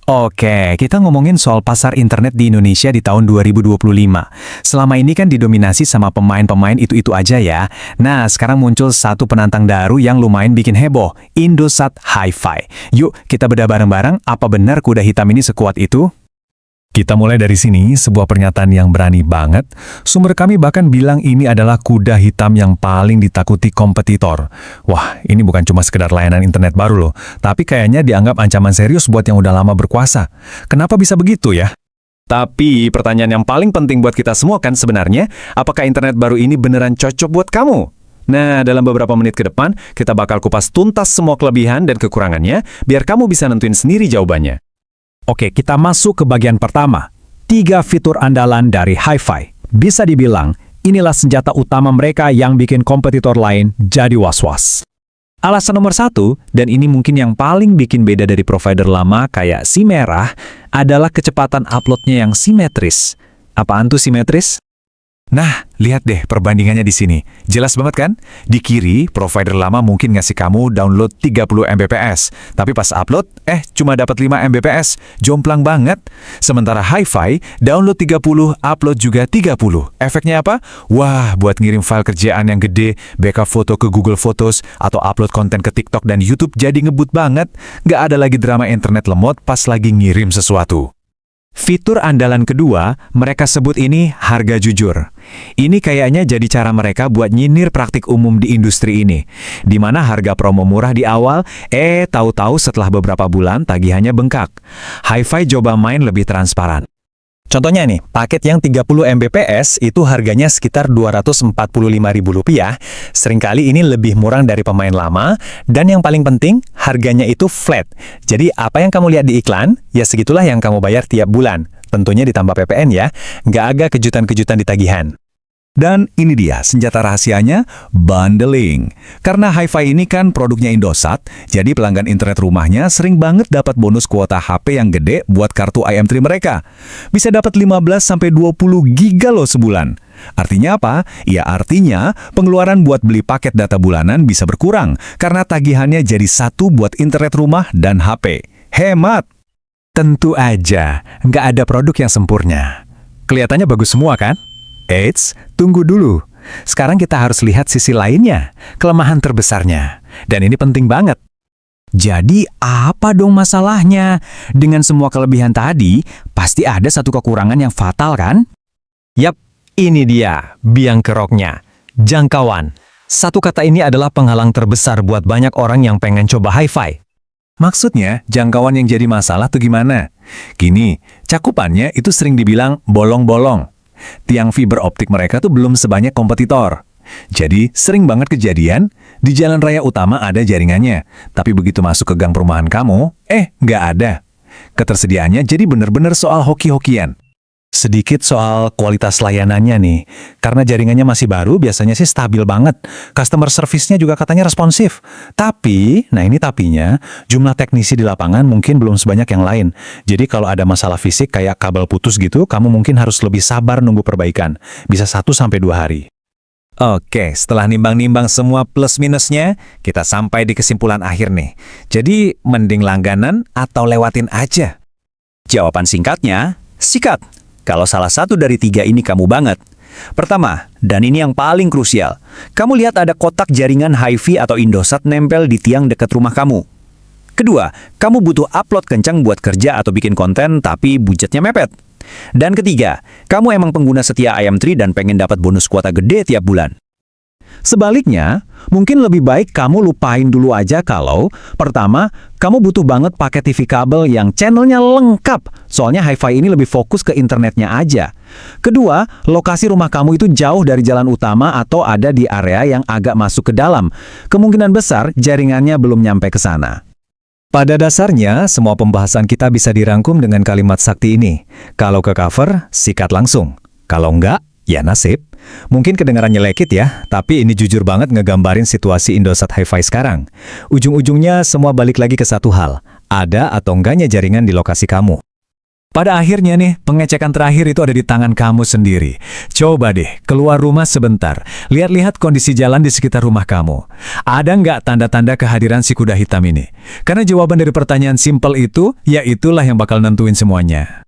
Oke, kita ngomongin soal pasar internet di Indonesia di tahun 2025. Selama ini kan didominasi sama pemain-pemain itu-itu aja ya. Nah, sekarang muncul satu penantang baru yang lumayan bikin heboh, Indosat Hi-Fi. Yuk, kita bedah bareng-bareng, apa benar kuda hitam ini sekuat itu? Kita mulai dari sini, sebuah pernyataan yang berani banget. Sumber kami bahkan bilang ini adalah kuda hitam yang paling ditakuti kompetitor. Wah, ini bukan cuma sekedar layanan internet baru loh, tapi kayaknya dianggap ancaman serius buat yang udah lama berkuasa. Kenapa bisa begitu ya? Tapi pertanyaan yang paling penting buat kita semua kan sebenarnya, apakah internet baru ini beneran cocok buat kamu? Nah, dalam beberapa menit ke depan, kita bakal kupas tuntas semua kelebihan dan kekurangannya, biar kamu bisa nentuin sendiri jawabannya. Oke, kita masuk ke bagian pertama. 3 fitur andalan dari Hi-Fi. Bisa dibilang, inilah senjata utama mereka yang bikin kompetitor lain jadi was-was. Alasan nomor 1, dan ini mungkin yang paling bikin beda dari provider lama kayak si merah, adalah kecepatan uploadnya yang simetris. Apaan tuh simetris? Nah, lihat deh perbandingannya di sini. Jelas banget kan? Di kiri, provider lama mungkin ngasih kamu download 30 Mbps, tapi pas upload, cuma dapat 5 Mbps. Jomplang banget. Sementara Hi-Fi, download 30, upload juga 30. Efeknya apa? Wah, buat ngirim file kerjaan yang gede, backup foto ke Google Photos, atau upload konten ke TikTok dan YouTube jadi ngebut banget. Nggak ada lagi drama internet lemot pas lagi ngirim sesuatu. Fitur andalan kedua, mereka sebut ini harga jujur. Ini kayaknya jadi cara mereka buat nyinir praktik umum di industri ini. Di mana harga promo murah di awal, tahu-tahu setelah beberapa bulan tagihannya bengkak. Hi-Fi coba main lebih transparan. Contohnya nih, paket yang 30 Mbps itu harganya sekitar Rp245.000. Seringkali ini lebih murah dari pemain lama, dan yang paling penting, harganya itu flat. Jadi apa yang kamu lihat di iklan, ya segitulah yang kamu bayar tiap bulan. Tentunya ditambah PPN ya, nggak ada kejutan-kejutan di tagihan. Dan ini dia senjata rahasianya, bundling. Karena Hi-Fi ini kan produknya Indosat, jadi pelanggan internet rumahnya sering banget dapat bonus kuota HP yang gede buat kartu IM3 mereka. Bisa dapat 15-20 giga loh sebulan. Artinya apa? Ya artinya pengeluaran buat beli paket data bulanan bisa berkurang, karena tagihannya jadi satu buat internet rumah dan HP. Hemat! Tentu aja, nggak ada produk yang sempurna. Kelihatannya bagus semua kan? Eits, tunggu dulu. Sekarang kita harus lihat sisi lainnya, kelemahan terbesarnya. Dan ini penting banget. Jadi apa dong masalahnya? Dengan semua kelebihan tadi, pasti ada satu kekurangan yang fatal kan? Yap, ini dia, biang keroknya. Jangkauan. Satu kata ini adalah penghalang terbesar buat banyak orang yang pengen coba Hi-Fi. Maksudnya, jangkauan yang jadi masalah tuh gimana? Gini, cakupannya itu sering dibilang bolong-bolong. Tiang fiber optik mereka tuh belum sebanyak kompetitor. Jadi, sering banget kejadian, di jalan raya utama ada jaringannya, tapi begitu masuk ke gang perumahan kamu, nggak ada. Ketersediaannya jadi bener-bener soal hoki-hokian. Sedikit soal kualitas layanannya nih, karena jaringannya masih baru, biasanya sih stabil banget. Customer service-nya juga katanya responsif. Tapi, nah ini tapinya, jumlah teknisi di lapangan mungkin belum sebanyak yang lain. Jadi kalau ada masalah fisik kayak kabel putus gitu, kamu mungkin harus lebih sabar nunggu perbaikan. Bisa 1-2 hari. Oke, setelah nimbang-nimbang semua plus minusnya, kita sampai di kesimpulan akhir nih. Jadi, mending langganan atau lewatin aja? Jawaban singkatnya, sikat. Kalau salah satu dari 3 ini kamu banget. Pertama, dan ini yang paling krusial, kamu lihat ada kotak jaringan Hi-Fi atau Indosat nempel di tiang dekat rumah kamu. Kedua, kamu butuh upload kencang buat kerja atau bikin konten tapi budgetnya mepet. Dan ketiga, kamu emang pengguna setia IM3 dan pengen dapat bonus kuota gede tiap bulan. Sebaliknya, mungkin lebih baik kamu lupain dulu aja kalau, pertama, kamu butuh banget paket TV kabel yang channelnya lengkap, soalnya Hi-Fi ini lebih fokus ke internetnya aja. Kedua, lokasi rumah kamu itu jauh dari jalan utama atau ada di area yang agak masuk ke dalam. Kemungkinan besar jaringannya belum nyampe ke sana. Pada dasarnya, semua pembahasan kita bisa dirangkum dengan kalimat sakti ini. Kalau ke cover, sikat langsung. Kalau enggak, ya nasib. Mungkin kedengaran nyelekit ya, tapi ini jujur banget ngegambarin situasi Indosat Hi-Fi sekarang. Ujung-ujungnya semua balik lagi ke satu hal, ada atau enggaknya jaringan di lokasi kamu. Pada akhirnya nih, pengecekan terakhir itu ada di tangan kamu sendiri. Coba deh, keluar rumah sebentar. Lihat-lihat kondisi jalan di sekitar rumah kamu. Ada nggak tanda-tanda kehadiran si kuda hitam ini? Karena jawaban dari pertanyaan simpel itu, ya itulah yang bakal nentuin semuanya.